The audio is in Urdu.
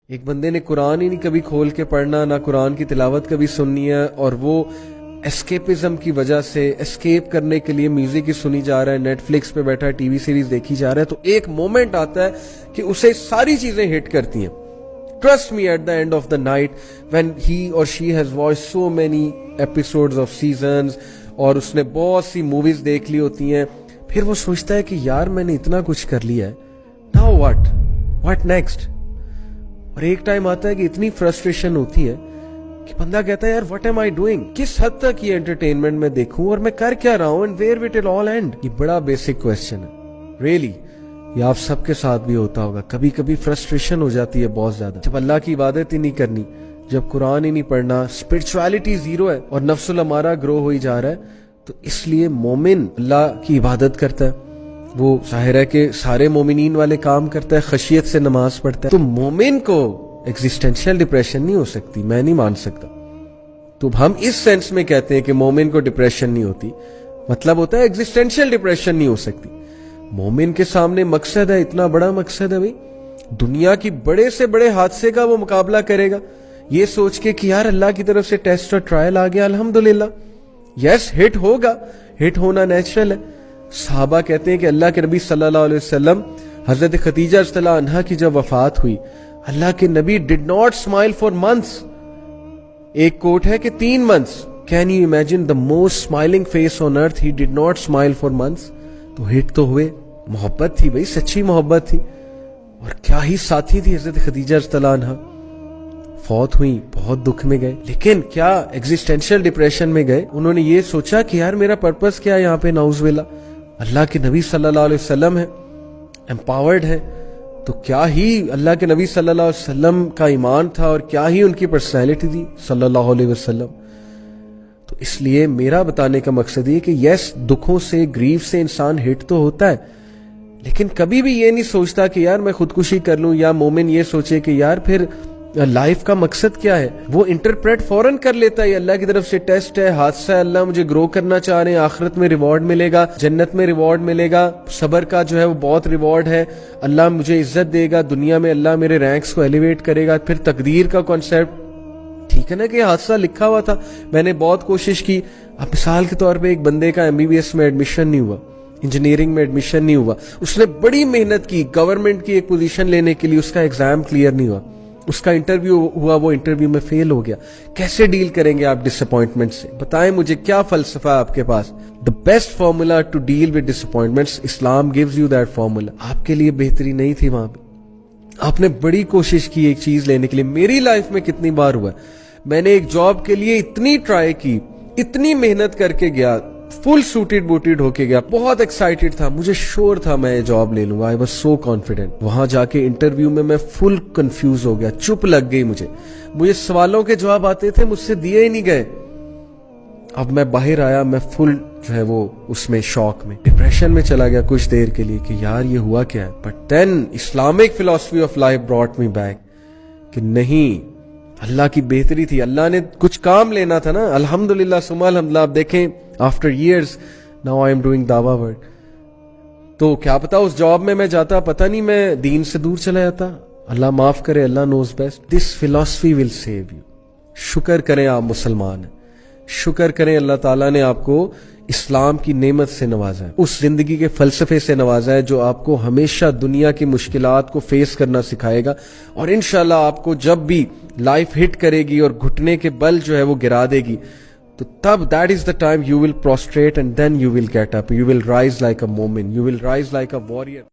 ایک بندے نے قرآن ہی نہیں کبھی کھول کے پڑھنا، نہ قرآن کی تلاوت کبھی سننی ہے، اور وہ اسکیپزم کی وجہ سے اسکیپ کرنے کے لیے میوزک ہی سنی جا رہا ہے، نیٹ فلکس پہ بیٹھا ہے، ٹی وی سیریز دیکھی جا رہا ہے، تو ایک مومنٹ آتا ہے کہ اسے ساری چیزیں ہٹ کرتی ہیں. Trust me, at the end of the night, when he or she has watched so many episodes of seasons اور اس نے بہت سی موویز دیکھ لی ہوتی ہیں، پھر وہ سوچتا ہے کہ یار میں نے اتنا کچھ کر لیا ہے، now what next؟ اور ایک ٹائم آتا ہے کہ اتنی فرسٹریشن ہوتی ہے کہ بندہ کہتا ہے یار what am I doing؟ کس حد تک یہ انٹرٹینمنٹ میں دیکھوں اور میں کر کیا رہا ہوں، and where will it all end؟ یہ بڑا بیسک کویسچن ہے ریئلی. یہ آپ سب کے ساتھ بھی ہوتا ہوگا. کبھی کبھی فرسٹریشن ہو جاتی ہے بہت زیادہ، جب اللہ کی عبادت ہی نہیں کرنی، جب قرآن ہی نہیں پڑھنا، اسپرچویلٹی زیرو ہے اور نفس الامارہ گرو ہوئی جا رہا ہے. تو اس لیے مومن اللہ کی عبادت کرتا ہے، وہ ظاہر ہے کہ سارے مومنین والے کام کرتا ہے، خشیت سے نماز پڑھتا ہے. تو مومن کو ایگزسٹینشیل ڈپریشن نہیں ہو سکتی، میں نہیں مان سکتا. تو ہم اس سینس میں کہتے ہیں کہ مومن کو ڈپریشن نہیں ہوتی، مطلب ہوتا ہے ایگزسٹینشیل ڈپریشن نہیں ہو سکتی. مومن کے سامنے مقصد ہے، اتنا بڑا مقصد ہے بھائی، دنیا کی بڑے سے بڑے حادثے کا وہ مقابلہ کرے گا یہ سوچ کے کہ یار اللہ کی طرف سے ٹیسٹ اور ٹرائل آ گیا، الحمدللہ. یس ہٹ ہوگا، ہٹ ہونا نیچرل ہے. صحابہ کہتے ہیں کہ اللہ کے نبی صلی اللہ علیہ وسلم، حضرت خدیجہ رضی اللہ عنہا کی جب وفات ہوئی، اللہ کے نبی did not smile for months. ایک کوٹ ہے کہ 3 months. Can you imagine the most smiling face on earth, he did not smile for months. تو ہٹ تو ہوئے. محبت تھی بھائی، سچی محبت تھی، اور کیا ہی ساتھی تھی حضرت خدیجہ رضی اللہ عنہا. فوت ہوئی، بہت دکھ میں گئے، لیکن کیا ایگزسٹینشیل ڈپریشن میں گئے؟ انہوں نے یہ سوچا کہ یار میرا پرپس کیا ہے یہاں پہ، نعوذ باللہ. اللہ کے نبی صلی اللہ علیہ وسلم ہے، امپاورڈ ہے، تو کیا ہی اللہ کے نبی صلی اللہ علیہ وسلم کا ایمان تھا اور کیا ہی ان کی پرسنالٹی تھی صلی اللہ علیہ وسلم. تو اس لیے میرا بتانے کا مقصد یہ کہ یس دکھوں سے، گریف سے انسان ہٹ تو ہوتا ہے، لیکن کبھی بھی یہ نہیں سوچتا کہ یار میں خودکشی کر لوں، یا مومن یہ سوچے کہ یار پھر لائف کا مقصد کیا ہے. وہ انٹرپریٹ فوراً کر لیتا ہے، یہ اللہ کی طرف سے ٹیسٹ ہے، حادثہ ہے، اللہ مجھے گرو کرنا چاہ رہے ہیں، آخرت میں ریوارڈ ملے گا، جنت میں ریوارڈ ملے گا، صبر کا جو ہے وہ بہت ریوارڈ ہے، اللہ مجھے عزت دے گا، دنیا میں اللہ میرے رینکس کو ایلیویٹ کرے گا. پھر تقدیر کا کانسیپٹ، ٹھیک ہے نا کہ حادثہ لکھا ہوا تھا، میں نے بہت کوشش کی. اب مثال کے طور پہ ایک بندے کا MBBS میں ایڈمیشن نہیں ہوا، انجینئرنگ میں ایڈمیشن نہیں ہوا، اس نے بڑی محنت کی گورنمنٹ کی ایک پوزیشن لینے کے لیے، اس کا ایگزام کلیئر نہیں ہوا، اس کا انٹرویو ہوا، وہ انٹرویو میں فیل ہو گیا. کیسے ڈیل کریں گے آپ ڈس اپوائنٹمنٹ سے؟ بتائیں مجھے کیا فلسفہ آپ کے پاس؟ The best formula to deal with disappointments, Islam gives you that formula. آپ کے لیے بہتری نہیں تھی وہاں پہ، آپ نے بڑی کوشش کی ایک چیز لینے کے لیے. میری لائف میں کتنی بار ہوا ہے، میں نے ایک جاب کے لیے اتنی ٹرائی کی، اتنی محنت کر کے گیا، فل سوٹیڈ بوٹیڈ ہو کے گیا، بہت ایکسائٹیڈ تھا، مجھے شور تھا میں یہ جاب لے لوں گا، آئی واز سو کانفیڈنٹ. وہاں جا کے انٹرویو میں فل کنفیوز ہو گیا، چپ لگ گئی مجھے سوالوں کے جواب آتے تھے، مجھ سے دیے ہی نہیں گئے. اب میں باہر آیا، میں فل جو ہے وہ اس میں شاک میں، ڈپریشن میں چلا گیا کچھ دیر کے لیے کہ یار یہ ہوا کیا ہے. بٹ دین Islamic philosophy of life brought me back کہ نہیں، اللہ کی بہتری تھی، اللہ نے کچھ کام لینا تھا نا. الحمدللہ ثم الحمدللہ. آپ دیکھیں after years now I am doing دعویٰ ورک. تو کیا پتا اس جاب میں جاتا، پتہ نہیں میں دین سے دور چلا جاتا. اللہ معاف کرے، اللہ knows best. This philosophy will save you. شکر کریں آپ مسلمان ہیں، شکر کریں اللہ تعالیٰ نے آپ کو اسلام کی نعمت سے نوازا ہے، اس زندگی کے فلسفے سے نوازا ہے جو آپ کو ہمیشہ دنیا کی مشکلات کو فیس کرنا سکھائے گا. اور انشاءاللہ آپ کو جب بھی لائف ہٹ کرے گی اور گھٹنے کے بل جو ہے وہ گرا دے گی، تو تب that is the time you will prostrate and then you will get up, you will rise like a moment, you will rise like a warrior.